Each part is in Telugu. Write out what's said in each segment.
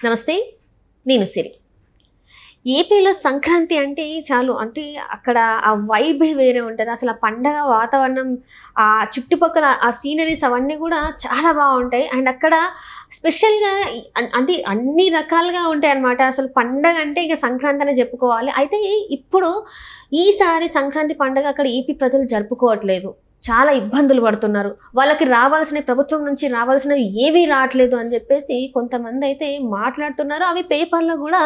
నమస్తే, నేను సిరి. ఏపీలో సంక్రాంతి అంటే చాలు అంటే అక్కడ ఆ వైబే వేరే ఉంటుంది. అసలు ఆ పండగ వాతావరణం, ఆ చుట్టుపక్కల ఆ సీనరీస్ అవన్నీ కూడా చాలా బాగుంటాయి. అండ్ అక్కడ స్పెషల్గా అంటే అన్ని రకాలుగా ఉంటాయి అన్నమాట. అసలు పండగ అంటే ఇక సంక్రాంతి అనే చెప్పుకోవాలి. అయితే ఇప్పుడు ఈసారి సంక్రాంతి పండగ అక్కడ ఏపీ ప్రజలు జరుపుకోవట్లేదు. చాలా ఇబ్బందులు పడుతున్నారు. వాళ్ళకి రావాల్సిన ప్రభుత్వం నుంచి రావాల్సినవి ఏవీ రావట్లేదు అని చెప్పేసి కొంతమంది అయితే మాట్లాడుతున్నారు. అవి పేపర్లో కూడా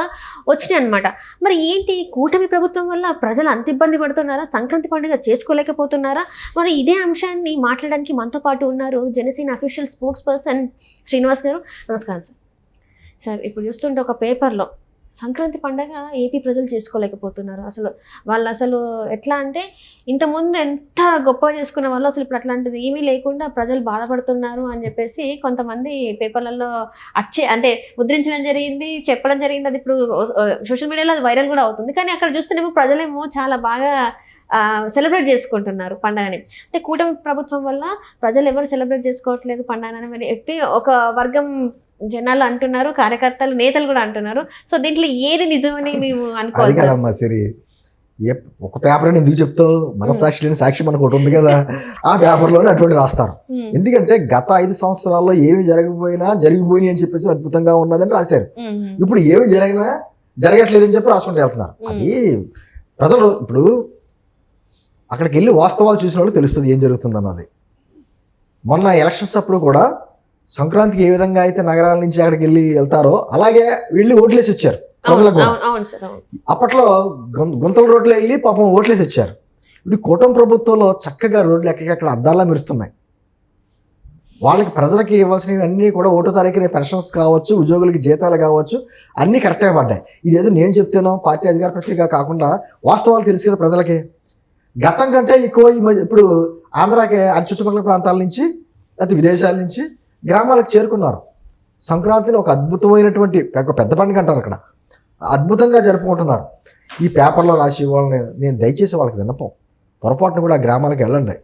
వచ్చినాయి అనమాట. మరి ఏంటి, కూటమి ప్రభుత్వం వల్ల ప్రజలు అంత ఇబ్బంది పడుతున్నారా? సంక్రాంతి పండుగ చేసుకోలేకపోతున్నారా? మరి ఇదే అంశాన్ని మాట్లాడడానికి మనతో పాటు ఉన్నారు Janasena official spokes person Srinivas గారు. నమస్కారం సార్. సార్, ఇప్పుడు చూస్తుంటే ఒక పేపర్లో సంక్రాంతి పండగ ఏపీ ప్రజలు చేసుకోలేకపోతున్నారు. వాళ్ళు ఎట్లా అంటే ఇంతకుముందు ఎంత గొప్పగా చేసుకున్న వాళ్ళు అసలు ఇప్పుడు అట్లాంటిది ఏమీ లేకుండా ప్రజలు బాధపడుతున్నారు అని చెప్పేసి కొంతమంది పేపర్లలో అంటే ముద్రించడం జరిగింది, చెప్పడం జరిగింది. అది ఇప్పుడు సోషల్ మీడియాలో అది వైరల్ కూడా అవుతుంది. కానీ అక్కడ చూస్తేనేమో ప్రజలేమో చాలా బాగా సెలబ్రేట్ చేసుకుంటున్నారు పండుగని. అంటే కూటమి ప్రభుత్వం వల్ల ప్రజలు ఎవరు సెలబ్రేట్ చేసుకోవట్లేదు పండుగని అని చెప్పి ఒక వర్గం జనాలు అంటున్నారు, కార్యకర్తలు, నేతలు కూడా అంటున్నారు. సో దీంట్లో ఏది నిజమని మేము అనుకోవాలి? సరే, ఒక పేపర్ అని ఎందుకు చెప్తావు? మనసాక్షి లేని సాక్షి మనకు ఒకటి ఉంది కదా, ఆ పేపర్లోనే అటువంటి రాస్తారు. ఎందుకంటే గత 5 సంవత్సరాల్లో ఏమి జరిగిపోయినాయి అని చెప్పేసి అద్భుతంగా ఉన్నదని రాశారు. ఇప్పుడు ఏమి జరగట్లేదని చెప్పి రాసుకుంటూ వెళ్తున్నారు. అది ప్రజలు ఇప్పుడు అక్కడికి వెళ్ళి వాస్తవాలు చూసిన వాళ్ళు తెలుస్తుంది ఏం జరుగుతుంది అన్నది. మొన్న ఎలక్షన్స్ అప్పుడు కూడా సంక్రాంతికి ఏ విధంగా అయితే నగరాల నుంచి అక్కడికి వెళ్తారో అలాగే వెళ్ళి ఓట్లేసి వచ్చారు ప్రజలకు కూడా. అప్పట్లో గుంతల రోడ్లు వెళ్ళి పాపం ఓట్లేసి వచ్చారు. ఇప్పుడు కూటమి ప్రభుత్వంలో చక్కగా రోడ్లు ఎక్కడికక్కడ అద్దాలా మెరుస్తున్నాయి. వాళ్ళకి ప్రజలకి ఇవ్వాల్సినవి అన్నీ కూడా 1వ తారీఖున పెన్షన్స్ కావచ్చు, ఉద్యోగులకి జీతాలు కావచ్చు, అన్నీ కరెక్ట్గా పడ్డాయి. ఇదేదో నేను చెప్తానో పార్టీ అధికార ప్రతిగా కాకుండా వాస్తవాలు తెలుసు కదా ప్రజలకి. గతం కంటే ఎక్కువ ఇప్పుడు ఆంధ్రాకి చుట్టుపక్కల ప్రాంతాల నుంచి లేకపోతే విదేశాల నుంచి గ్రామాలకు చేరుకున్నారు. సంక్రాంతిని ఒక అద్భుతమైనటువంటి పెద్ద పండుగ అంటారు అక్కడ, అద్భుతంగా జరుపుకుంటున్నారు. ఈ పేపర్లో రాసి వాళ్ళని నేను దయచేసి వాళ్ళకి విన్నపం, పొరపాటును కూడా ఆ గ్రామాలకు వెళ్ళండి.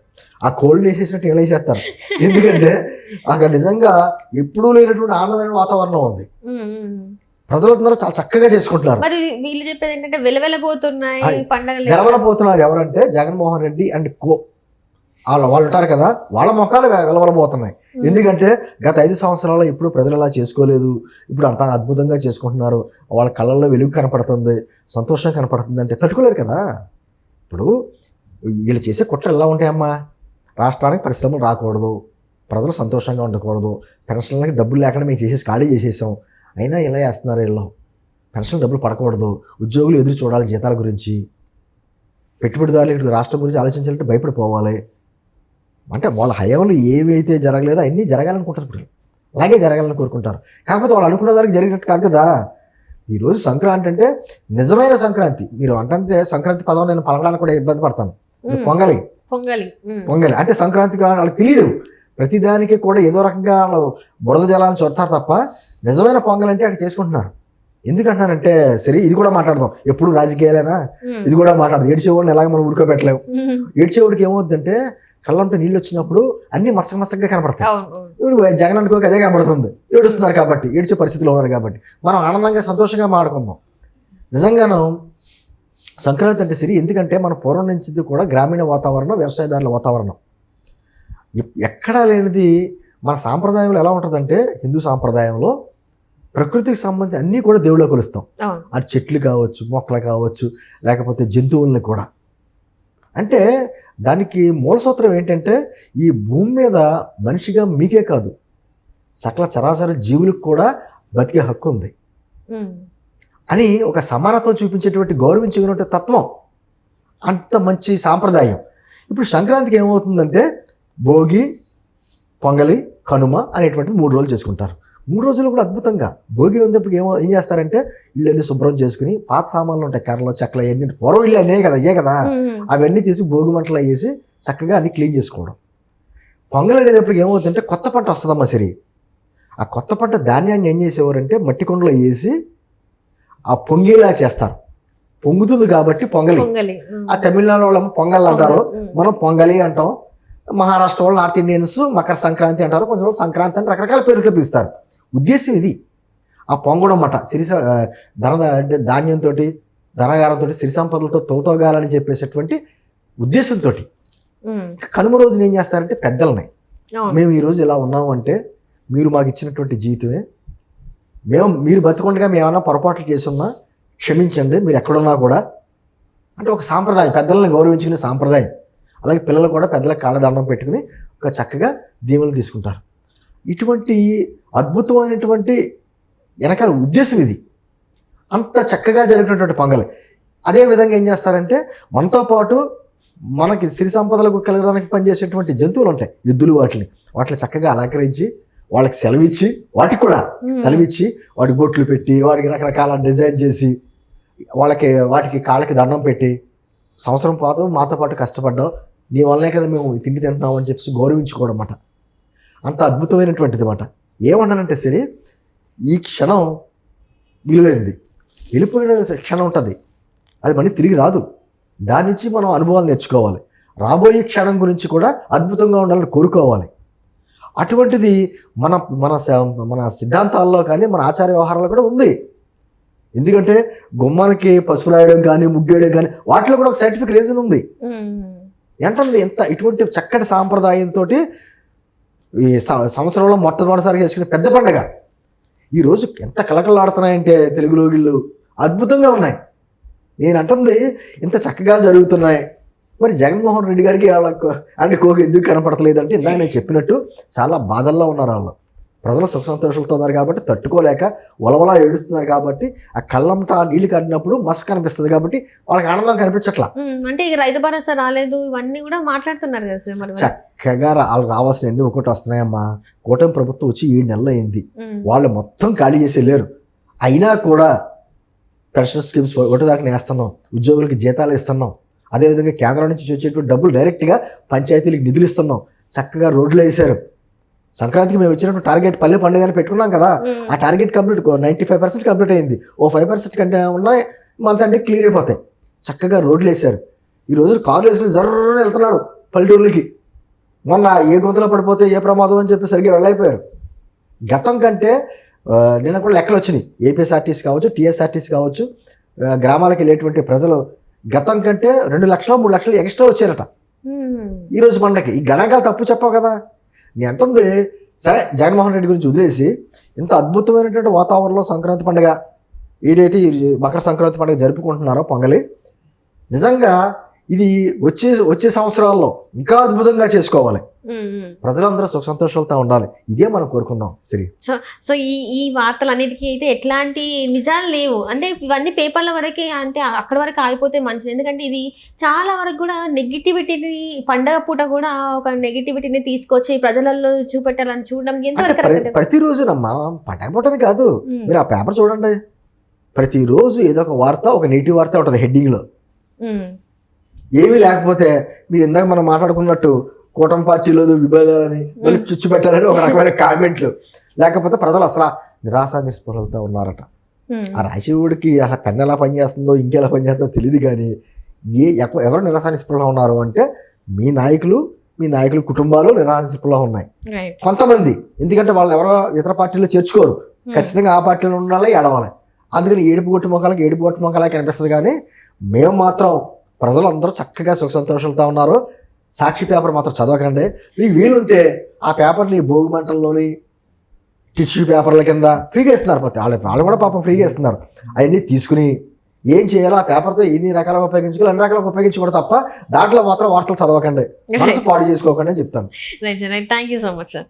ఆ కోళ్ళు వేసేసినట్టు వేసేస్తారు. ఎందుకంటే అక్కడ నిజంగా ఎప్పుడూ లేనటువంటి ఆనందమైన వాతావరణం ఉంది. ప్రజలందరూ చాలా చక్కగా చేసుకుంటున్నారు. మరి వీళ్ళు చెప్పేది ఏంటంటే వెలవెలబోతున్నారు. ఎవరంటే జగన్మోహన్ రెడ్డి అండ్ కో వాళ్ళు ఉంటారు కదా, వాళ్ళ మొఖాలు వెలవలబోతున్నాయి. ఎందుకంటే గత 5 సంవత్సరాల్లో ఎప్పుడు ప్రజలు అలా చేసుకోలేదు, ఇప్పుడు అంత అద్భుతంగా చేసుకుంటున్నారు. వాళ్ళ కళ్ళల్లో వెలుగు కనపడుతుంది, సంతోషం కనపడుతుంది అంటే తట్టుకోలేరు కదా. ఇప్పుడు వీళ్ళు చేసే కుట్రలు ఎలా ఉంటాయమ్మా? రాష్ట్రానికి పరిశ్రమలు రాకూడదు, ప్రజలు సంతోషంగా ఉండకూడదు, పెన్షన్లకి డబ్బులు లేకుండా మేము చేసేసి ఖాళీ చేసేసాం, అయినా ఇలా వేస్తున్నారు. వీళ్ళు పెన్షన్ డబ్బులు పడకూడదు, ఉద్యోగులు ఎదురు చూడాలి జీతాల గురించి, పెట్టుబడిదారులు రాష్ట్రం గురించి ఆలోచించాలంటే భయపడిపోవాలి. అంటే వాళ్ళ హయాంలో ఏవైతే జరగలేదో అన్నీ జరగాలనుకుంటారు. ఇప్పుడు అలాగే జరగాలని కోరుకుంటారు. కాకపోతే వాళ్ళు అనుకున్న దానికి జరిగినట్టు కాదు కదా. ఈరోజు సంక్రాంతి అంటే నిజమైన సంక్రాంతి. మీరు అంటే సంక్రాంతి పదం నేను పలకడానికి కూడా ఇబ్బంది పడతాను. పొంగలి అంటే సంక్రాంతి వాళ్ళకి తెలియదు. ప్రతిదానికి కూడా ఏదో రకంగా వాళ్ళు బురద జలాలను చూడతారు తప్ప నిజమైన పొంగల్ అంటే అక్కడ చేసుకుంటున్నారు. ఎందుకంటున్నారంటే సరే, ఇది కూడా మాట్లాడదాం. ఎప్పుడు రాజకీయాలైనా ఇది కూడా మాట్లాడదాం. ఏడ్చేవాడిని ఎలాగ మనం ఉడుకోబెట్టలేము. ఏడ్చేవాడికి ఏమవుతుందంటే కళ్ళంటే నీళ్ళు వచ్చినప్పుడు అన్ని మసగా కనపడతాయి. ఇప్పుడు జగన్ అనుకోక అదే కనపడుతుంది. ఏడుస్తున్నారు కాబట్టి, ఏడ్చే పరిస్థితిలో ఉన్నారు కాబట్టి మనం ఆనందంగా సంతోషంగా మాట్లాడుకుందాం. నిజంగాను సంక్రాంతి అంటే సరే, ఎందుకంటే మన పూర్వం నుంచి కూడా గ్రామీణ వాతావరణం, వ్యవసాయదారుల వాతావరణం ఎక్కడా లేనిది. మన సాంప్రదాయంలో ఎలా ఉంటుందంటే, హిందూ సాంప్రదాయంలో ప్రకృతికి సంబంధించి అన్నీ కూడా దేవుళ్ళ కొలుస్తాం. అది చెట్లు కావచ్చు, మొక్కలు కావచ్చు, లేకపోతే జంతువుల్ని కూడా. అంటే దానికి మూల సూత్రం ఏంటంటే, ఈ భూమి మీద మనిషిగా మీకే కాదు సకల చరాచర జీవులకు కూడా బతికే హక్కు ఉంది అని ఒక సమానత్వం చూపించేటువంటి గౌరవించుకునే తత్వం, అంత మంచి సాంప్రదాయం. ఇప్పుడు సంక్రాంతికి ఏమవుతుందంటే భోగి, పొంగలి, కనుమ అనేటువంటిది 3 రోజులు చేసుకుంటారు. 3 రోజులు కూడా అద్భుతంగా. భోగి ఉన్నప్పుడు ఏం చేస్తారంటే ఇళ్ళన్నీ శుభ్రం చేసుకుని, పాత సామాన్లు ఉంటాయి, కర్రలు, చెక్కలు, అవన్నీ పూర్వం ఇల్లు అయ్యే కదా, అవన్నీ తీసి భోగి మంటలు వేసి చక్కగా అన్ని క్లీన్ చేసుకోవడం. పొంగల్ అనేటప్పటికి ఏమవుతుందంటే కొత్త పంట వస్తుందమ్మా సరే. ఆ కొత్త పంట ధాన్యాన్ని ఏం చేసేవారంటే మట్టి కుండలో వేసి ఆ పొంగేలా చేస్తారు. పొంగుతుంది కాబట్టి పొంగలి. ఆ తమిళనాడు వాళ్ళు పొంగల్ అంటారు, మనం పొంగలి అంటాం. మహారాష్ట్ర వాళ్ళు, నార్త్ ఇండియన్స్ మకర సంక్రాంతి అంటారు, కొంచెం సంక్రాంతి అని రకరకాల పేర్లతో పిలుస్తారు. ఉద్దేశం ఇది. ఆ పొంగడం అన్నమాట అంటే ధాన్యంతో ధనగారంతో సిరి సంపదలతో తోతోగాలని చెప్పేసేటువంటి ఉద్దేశంతో కనుమ రోజున ఏం చేస్తారంటే పెద్దలని మేము ఈరోజు ఇలా ఉన్నాము అంటే మీరు మాకు ఇచ్చినటువంటి జీవితమే, మీరు బతికుండగా మేము ఏమైనా పొరపాట్లు చేస్తున్నా క్షమించండి, మీరు ఎక్కడున్నా కూడా అంటే ఒక సాంప్రదాయం, పెద్దలను గౌరవించుకునే సాంప్రదాయం. అలాగే పిల్లలు కూడా పెద్దలకు కాళ్ళదండం పెట్టుకుని ఒక చక్కగా దీవెనలు తీసుకుంటారు. ఇటువంటి అద్భుతమైనటువంటి వెనకాల ఉద్దేశం ఇది. అంత చక్కగా జరిగినటువంటి పొంగలి. అదేవిధంగా ఏం చేస్తారంటే మనతో పాటు మనకి సిరి సంపదలకు కలగడానికి పనిచేసేటువంటి జంతువులు ఉంటాయి, ఎద్దులు, వాటిని చక్కగా అలంకరించి వాళ్ళకి సెలవిచ్చి, వాటికి కూడా సెలవిచ్చి వాటికి బొట్లు పెట్టి వాటికి రకరకాల డిజైన్ చేసి వాటికి కాళ్ళకి దండం పెట్టి సంవత్సరం పాటు మాతో పాటు కష్టపడ్డాం, నీ వల్లనే కదా మేము తిండి తింటున్నాం అని చెప్పేసి గౌరవించుకోవడం అన్నమాట. అంత అద్భుతమైనటువంటిది అన్నమాట. ఏమన్నానంటే సరే, ఈ క్షణం విలువైంది, వెళ్ళిపోయిన క్షణం ఉంటుంది, అది మళ్ళీ తిరిగి రాదు. దాని నుంచి మనం అనుభవాలు నేర్చుకోవాలి. రాబోయే క్షణం గురించి కూడా అద్భుతంగా ఉండాలని కోరుకోవాలి. అటువంటిది మన మన మన సిద్ధాంతాల్లో కానీ మన ఆచార వ్యవహారాల్లో కూడా ఉంది. ఎందుకంటే గుమ్మానికి పసుపు రాయడం కానీ ముగ్గేయడం కానీ వాటిలో కూడా ఒక సైంటిఫిక్ రీజన్ ఉంది. ఏంటంటే ఇటువంటి చక్కటి సాంప్రదాయంతో ఈ సంవత్సరంలో మొట్టమొదటిసారిగా చేసుకునే పెద్ద పండుగ ఈరోజు ఎంత కలకలాడుతున్నాయంటే తెలుగు లోగిళ్ళు అద్భుతంగా ఉన్నాయి. నేను అంటుంది ఇంత చక్కగా జరుగుతున్నాయి, మరి జగన్మోహన్ రెడ్డి గారికి అంటే కోకి ఎందుకు కనపడతలేదంటే ఇందాక నేను చెప్పినట్టు చాలా బాధల్లో ఉన్నారు వాళ్ళు. ప్రజలు సుఖ సంతోషాలతో ఉన్నారు కాబట్టి తట్టుకోలేక వలవలా ఏడుస్తున్నారు కాబట్టి ఆ కళ్ళంట నీళ్లు కట్టినప్పుడు మస్క్ కనిపిస్తుంది కాబట్టి వాళ్ళకి ఆనందం కనిపించట్లా. అంటే రైతు భరోసా రాలేదు ఇవన్నీ కూడా మాట్లాడుతున్నారు కదా సార్. మరి చక్కగా వాళ్ళు రావాల్సిన ఎన్ని ఒకటి వస్తున్నాయమ్మా. కూటమి ప్రభుత్వం వచ్చి 7 నెలలు అయింది, వాళ్ళు మొత్తం ఖాళీ చేసి వెళ్ళారు. అయినా కూడా పెన్షన్ స్కీమ్స్ ఒకటి దాకా వేస్తున్నాం, ఉద్యోగులకి జీతాలు ఇస్తున్నాం, అదేవిధంగా కేంద్రం నుంచి వచ్చేటువంటి డబ్బులు డైరెక్ట్గా పంచాయతీలకు నిధులు ఇస్తున్నాం, చక్కగా రోడ్లు వేశారు. సంక్రాంతికి మేము ఇచ్చినట్టు టార్గెట్ పల్లె పండుగని పెట్టుకున్నాం కదా, ఆ టార్గెట్ కంప్లీట్ 95% కంప్లీట్ అయింది. ఓ 5% కంటే ఉన్నాయి మంత్ అంటే క్లియర్ అయిపోతాయి. చక్కగా రోడ్లు వేశారు. ఈరోజు కార్లు వేసుకుని జర్రని వెళ్తున్నారు పల్లెటూర్లకి. మొన్న ఏ గొంతులో పడిపోతే ఏ ప్రమాదం అని చెప్పి సరిగ్గా వెళ్ళైపోయారు. గతం కంటే నిన్న కూడా లెక్కలు వచ్చినాయి. ఏపీఎస్ఆర్టీసీ కావచ్చు, టీఎస్ఆర్టీసీ కావచ్చు, గ్రామాలకు వెళ్ళేటువంటి ప్రజలు గతం కంటే 2 లక్షలు 3 లక్షలు ఎక్స్ట్రా వచ్చారట ఈరోజు పండగకి. ఈ గణాంకాలు తప్పు చెప్పావు కదా. నేను అంటుంది సరే, జగన్మోహన్ రెడ్డి గురించి వదిలేసి ఇంత అద్భుతమైనటువంటి వాతావరణంలో సంక్రాంతి పండుగ ఏదైతే మకర సంక్రాంతి పండుగ జరుపుకుంటున్నారో పొంగలి, నిజంగా ఇది వచ్చే సంవత్సరాల్లో ఇంకా అద్భుతంగా చేసుకోవాలి. ప్రజలందరూ సుఖ సంతోషాలతో ఉండాలి. ఇదే మనం కోరుకుందాం. సరే, సో ఈ వార్తలన్నిటికీ అయితే ఎట్లాంటి నిజాలు లేవు. అంటే ఇవన్నీ పేపర్ల వరకే, అంటే అక్కడి వరకు ఆగిపోతే మంచిది. ఎందుకంటే ఇది చాలా వరకు కూడా నెగిటివిటీని, పండగ పూట కూడా ఒక నెగిటివిటీని తీసుకొచ్చి ప్రజలలో చూపెట్టాలని చూడడం ఎంతవరకు ప్రతిరోజునమ్మా పండగ పూటని కాదు. మీరు ఆ పేపర్ చూడండి, ప్రతిరోజు ఏదో ఒక వార్త, ఒక నెగిటివ్ వార్త ఉంటుంది హెడ్డింగ్లో. ఏమీ లేకపోతే మీరు ఇందాక మనం మాట్లాడుకున్నట్టు కూటమి పార్టీలో విభేదాలని మళ్ళీ చుచ్చు పెట్టాలని ఒక రకమైన కామెంట్లు, లేకపోతే ప్రజలు అసలు నిరాశ నిస్పృహలతో ఉన్నారట. ఆ రాశివుడికి అసలు పెన్ ఎలా పనిచేస్తుందో ఇంకెలా పనిచేస్తుందో తెలియదు. కానీ ఎవరు నిరాశ నిస్పృహలో ఉన్నారు అంటే మీ నాయకులు కుటుంబాలు నిరాశ నిస్పృహలో ఉన్నాయి కొంతమంది. ఎందుకంటే వాళ్ళు ఎవరో ఇతర పార్టీలో చేర్చుకోరు, ఖచ్చితంగా ఆ పార్టీలో ఉండాలి, ఏడవాలి. అందుకని ఏడుపు కొట్టు మొక్కలకి కనిపిస్తుంది. కానీ మేము మాత్రం ప్రజలందరూ చక్కగా సుఖ సంతోషాలతో ఉన్నారు. సాక్షి పేపర్ మాత్రం చదవకండి. మీకు వీలుంటే ఆ పేపర్ని భోగి మంటల్లోని టిష్యూ పేపర్ల కింద ఫ్రీగా ఇస్తున్నారు. వాళ్ళు కూడా పాపం ఫ్రీగా ఇస్తున్నారు. అవన్నీ తీసుకుని ఏం చేయాలో ఆ పేపర్తో ఎన్ని రకాలుగా ఉపయోగించుకోవాలి, అన్ని రకాలుగా ఉపయోగించుకోవడం తప్ప దాంట్లో మాత్రం వార్తలు చదవకండి, మనసు పాడు చేసుకోకండి అని చెప్తాను. Right sir, thank you so much sir.